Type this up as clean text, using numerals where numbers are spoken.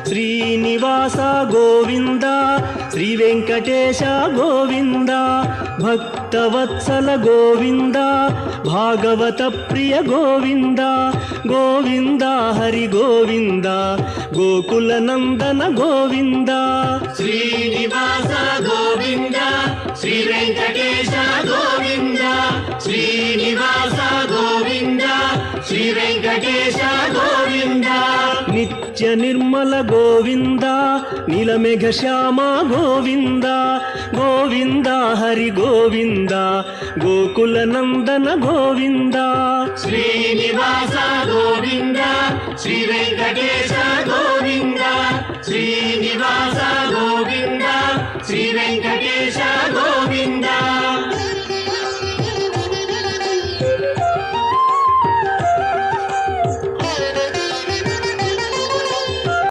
Srinivasa Govinda Shri Venkatesha Govinda Bhaktavatsala Govinda Bhagavata Priya Govinda Govinda Hari Govinda Gokula Nandana Govinda Srinivasa Govinda Shri Venkatesha Govinda Srinivasa Govinda Shri Venkatesha Govinda Nithya Nirmala Govinda నీలమేఘ Shyama Govinda Govinda Hari Govinda Gokula Nandana Govinda Srinivasa Govinda Shri Venkatesha Govinda